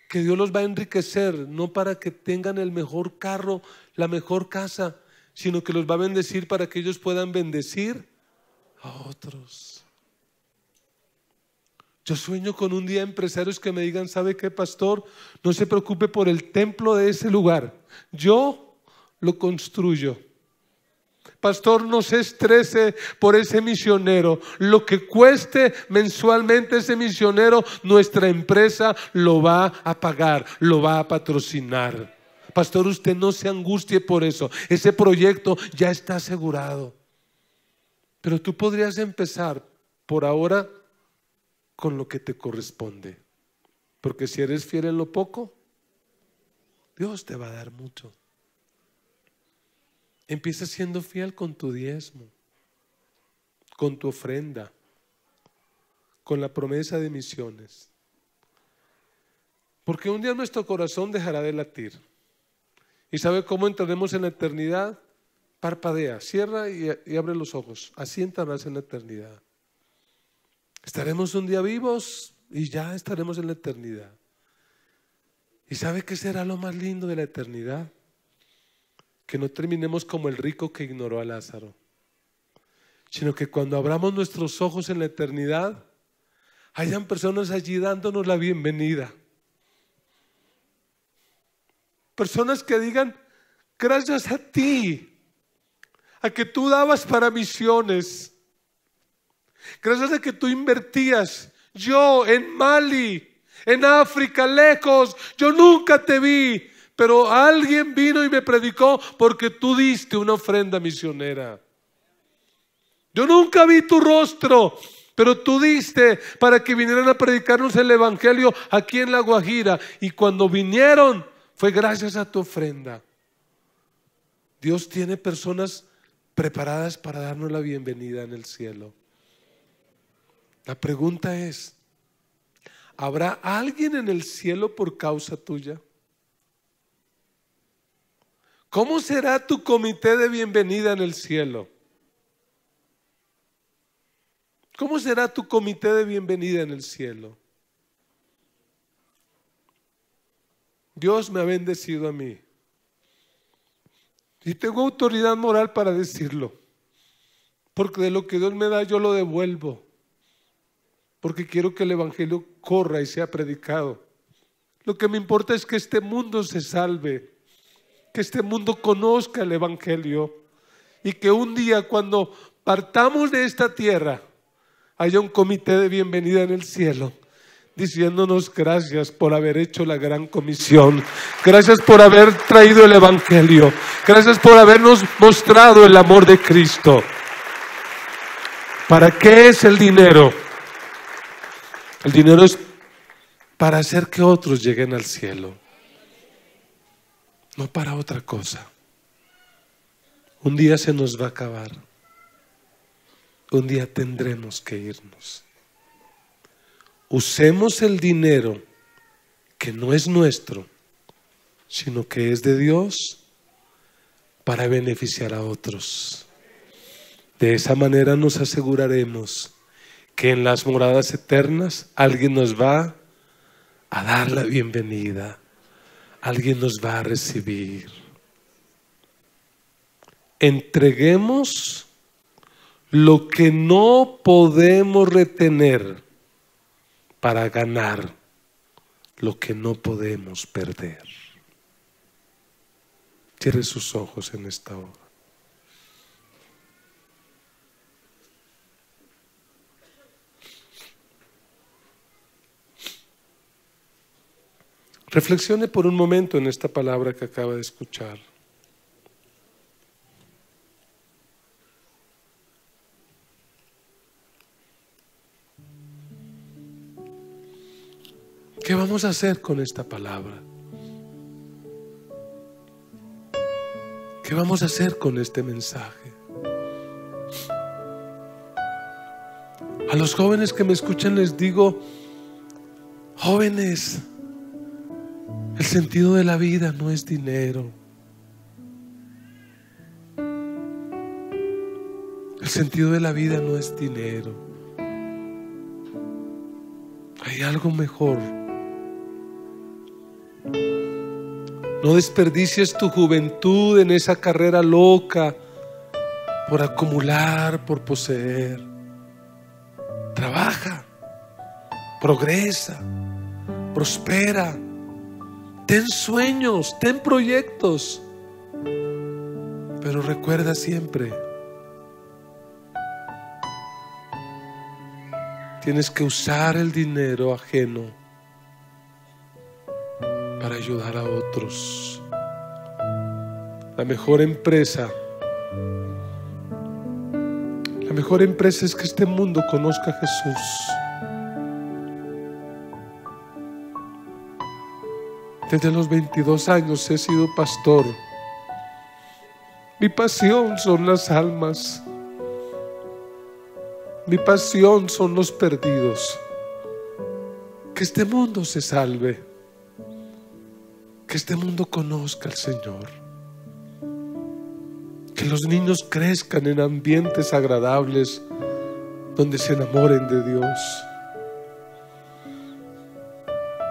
que Dios los va a enriquecer, no para que tengan el mejor carro, la mejor casa, sino que los va a bendecir para que ellos puedan bendecir a otros. Yo sueño con un día empresarios que me digan, ¿sabe qué, pastor? No se preocupe por el templo de ese lugar, yo lo construyo. Pastor, no se estrese por ese misionero. Lo que cueste mensualmente ese misionero, nuestra empresa lo va a pagar, lo va a patrocinar. Pastor, usted no se angustie por eso. Ese proyecto ya está asegurado. Pero tú podrías empezar por ahora con lo que te corresponde. Porque si eres fiel en lo poco, Dios te va a dar mucho. Empieza siendo fiel con tu diezmo, con tu ofrenda, con la promesa de misiones. Porque un día nuestro corazón dejará de latir. ¿Y sabe cómo entraremos en la eternidad? Parpadea, cierra y abre los ojos. Así entrarás en la eternidad. Estaremos un día vivos y ya estaremos en la eternidad. ¿Y sabe qué será lo más lindo de la eternidad? Que no terminemos como el rico que ignoró a Lázaro, sino que cuando abramos nuestros ojos en la eternidad, hayan personas allí dándonos la bienvenida. Personas que digan: gracias a ti, a que tú dabas para misiones, gracias a que tú invertías. Yo en Mali, en África, lejos, yo nunca te vi, pero alguien vino y me predicó porque tú diste una ofrenda misionera. Yo nunca vi tu rostro, pero tú diste para que vinieran a predicarnos el evangelio aquí en La Guajira. Y cuando vinieron, fue gracias a tu ofrenda. Dios tiene personas preparadas para darnos la bienvenida en el cielo. La pregunta es: ¿habrá alguien en el cielo por causa tuya? ¿Cómo será tu comité de bienvenida en el cielo? ¿Cómo será tu comité de bienvenida en el cielo? Dios me ha bendecido a mí y tengo autoridad moral para decirlo, porque de lo que Dios me da yo lo devuelvo, porque quiero que el evangelio corra y sea predicado. Lo que me importa es que este mundo se salve, que este mundo conozca el evangelio, y que un día, cuando partamos de esta tierra, haya un comité de bienvenida en el cielo diciéndonos: gracias por haber hecho la gran comisión, gracias por haber traído el evangelio, gracias por habernos mostrado el amor de Cristo. ¿Para qué es el dinero? El dinero es para hacer que otros lleguen al cielo, no para otra cosa. Un día se nos va a acabar. Un día tendremos que irnos. Usemos el dinero que no es nuestro, sino que es de Dios, para beneficiar a otros. De esa manera nos aseguraremos que en las moradas eternas alguien nos va a dar la bienvenida, alguien nos va a recibir. Entreguemos lo que no podemos retener para ganar lo que no podemos perder. Cierre sus ojos en esta hora. Reflexione por un momento en esta palabra que acaba de escuchar. ¿Qué vamos a hacer con esta palabra? ¿Qué vamos a hacer con este mensaje? A los jóvenes que me escuchan les digo: jóvenes, el sentido de la vida no es dinero. El sentido de la vida no es dinero. Hay algo mejor. No desperdicies tu juventud en esa carrera loca por acumular, por poseer. Trabaja, progresa, prospera. Ten sueños, ten proyectos, Pero recuerda siempre, tienes que usar el dinero ajeno para ayudar a otros. La mejor empresa es que este mundo conozca a Jesús. Desde los 22 años he sido pastor. Mi pasión son las almas. Mi pasión son los perdidos. Que este mundo se salve. Que este mundo conozca al Señor. Que los niños crezcan en ambientes agradables donde se enamoren de Dios.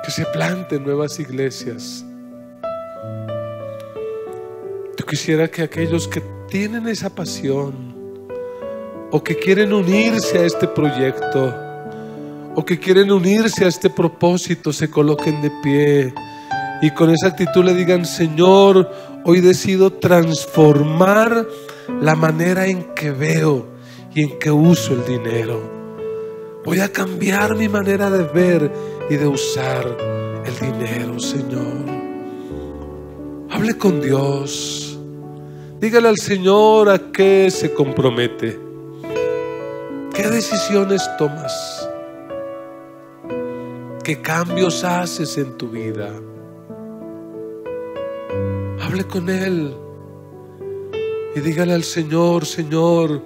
Que se planten nuevas iglesias. Yo quisiera que aquellos que tienen esa pasión o que quieren unirse a este proyecto o que quieren unirse a este propósito se coloquen de pie y con esa actitud le digan: Señor, hoy decido transformar la manera en que veo y en que uso el dinero. Voy a cambiar mi manera de ver y de usar el dinero, Señor. Hable con Dios. Dígale al Señor a qué se compromete. ¿Qué decisiones tomas? ¿Qué cambios haces en tu vida? Hable con Él y dígale al Señor: Señor,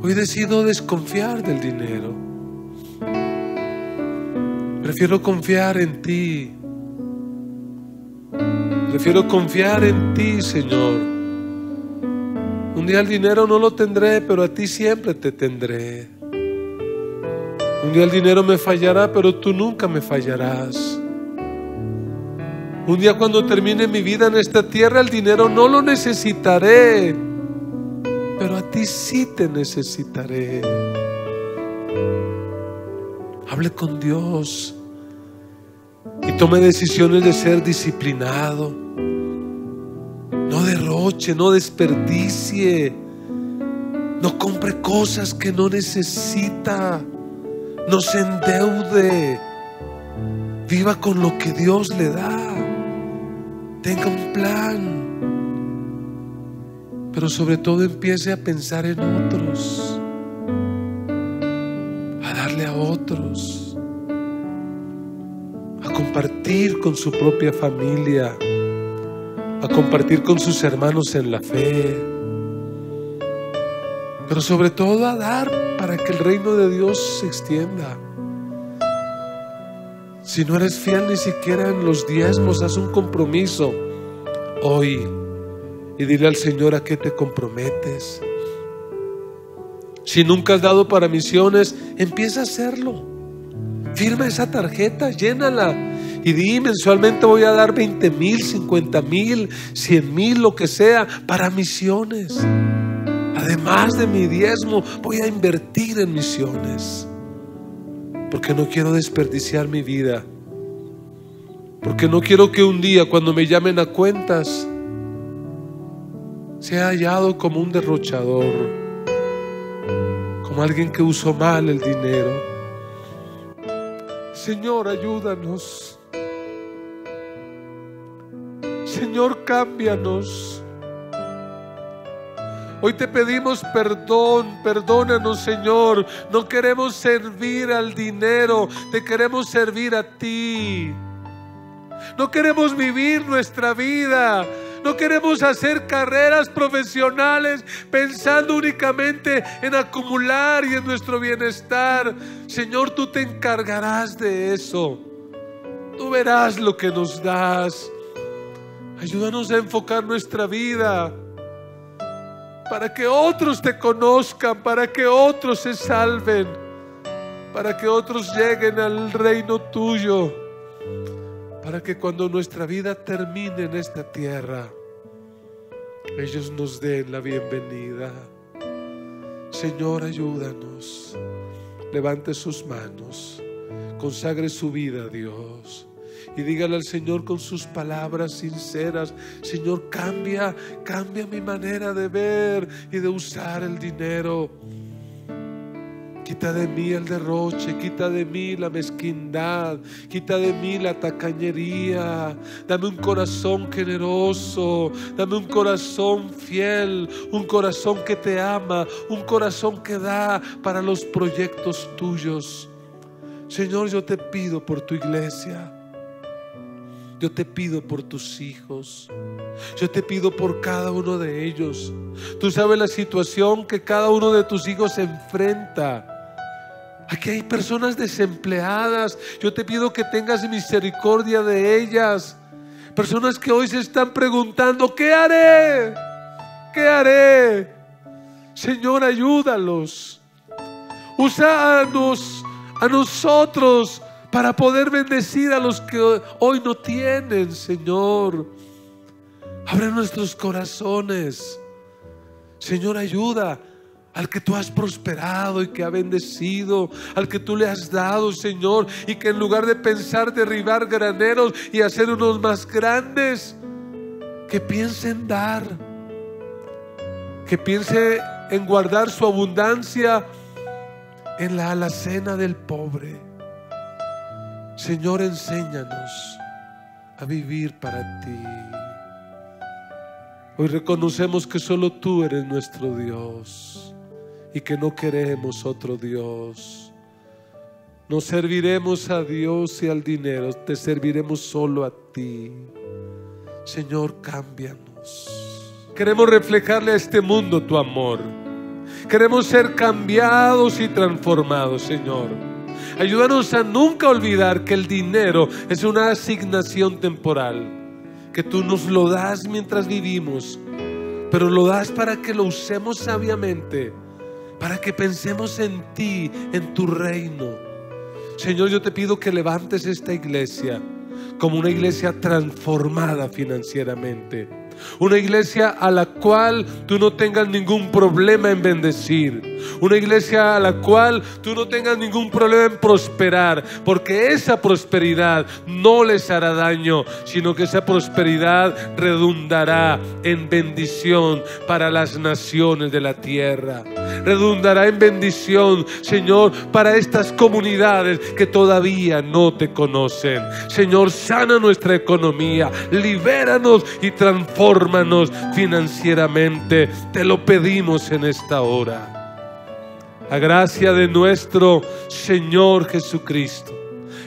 hoy decido desconfiar del dinero. Prefiero confiar en ti. Prefiero confiar en ti, Señor. Un día el dinero no lo tendré, pero a ti siempre te tendré. Un día el dinero me fallará, pero tú nunca me fallarás. Un día cuando termine mi vida en esta tierra, el dinero no lo necesitaré, pero a ti sí te necesitaré. Hable con Dios y tome decisiones de ser disciplinado. No derroche, no desperdicie, no compre cosas que no necesita, no se endeude. Viva con lo que Dios le da. Tenga un plan, pero sobre todo empiece a pensar en otros, a darle a otros, a compartir con su propia familia, a compartir con sus hermanos en la fe, pero sobre todo a dar para que el reino de Dios se extienda. Si no eres fiel ni siquiera en los diezmos, haz un compromiso hoy y dile al Señor a qué te comprometes. Si nunca has dado para misiones, empieza a hacerlo. Firma esa tarjeta, llénala y di: mensualmente voy a dar 20,000, 50,000, 100,000, lo que sea, para misiones. Además de mi diezmo, voy a invertir en misiones. Porque no quiero desperdiciar mi vida. Porque no quiero que un día, cuando me llamen a cuentas, sea hallado como un derrochador, como alguien que usó mal el dinero. Señor, ayúdanos. Señor, cámbianos. Hoy te pedimos perdón, perdónanos, Señor. No queremos servir al dinero, te queremos servir a ti. No queremos vivir nuestra vida, no queremos hacer carreras profesionales pensando únicamente en acumular y en nuestro bienestar. Señor, tú te encargarás de eso. Tú verás lo que nos das. Ayúdanos a enfocar nuestra vida para que otros te conozcan, para que otros se salven, para que otros lleguen al reino tuyo, para que cuando nuestra vida termine en esta tierra, ellos nos den la bienvenida. Señor, ayúdanos. Levante sus manos, consagre su vida a Dios y dígale al Señor con sus palabras sinceras: Señor, cambia mi manera de ver y de usar el dinero. Quita de mí el derroche, quita de mí la mezquindad, quita de mí la tacañería. Dame un corazón generoso, dame un corazón fiel, un corazón que te ama, un corazón que da para los proyectos tuyos. Señor, yo te pido por tu iglesia, yo te pido por tus hijos, yo te pido por cada uno de ellos. Tú sabes la situación que cada uno de tus hijos se enfrenta. Aquí hay personas desempleadas. Yo te pido que tengas misericordia de ellas. Personas que hoy se están preguntando: ¿qué haré? ¿Qué haré? Señor, ayúdalos. Úsanos a nosotros para poder bendecir a los que hoy no tienen, Señor. Abre nuestros corazones. Señor, ayuda al que tú has prosperado y que ha bendecido, al que tú le has dado, Señor, y que en lugar de pensar derribar graneros y hacer unos más grandes, que piense en dar, que piense en guardar su abundancia en la alacena del pobre. Señor, enséñanos a vivir para ti. Hoy reconocemos que solo tú eres nuestro Dios y que no queremos otro Dios. No serviremos a Dios y al dinero, te serviremos solo a ti. Señor, cámbianos. Queremos reflejarle a este mundo tu amor. Queremos ser cambiados y transformados, Señor. Ayúdanos a nunca olvidar que el dinero es una asignación temporal, que tú nos lo das mientras vivimos, pero lo das para que lo usemos sabiamente, para que pensemos en ti, en tu reino. Señor, yo te pido que levantes esta iglesia como una iglesia transformada financieramente, una iglesia a la cual tú no tengas ningún problema en bendecir, una iglesia a la cual tú no tengas ningún problema en prosperar, porque esa prosperidad no les hará daño, sino que esa prosperidad redundará en bendición para las naciones de la tierra, redundará en bendición, Señor, para estas comunidades que todavía no te conocen. Señor, sana nuestra economía, libéranos y transfórmanos financieramente. Te lo pedimos en esta hora. La gracia de nuestro Señor Jesucristo,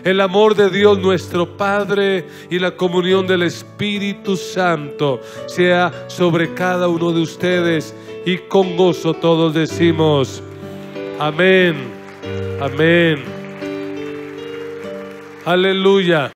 el amor de Dios nuestro Padre y la comunión del Espíritu Santo sea sobre cada uno de ustedes, y con gozo todos decimos amén, amén, aleluya.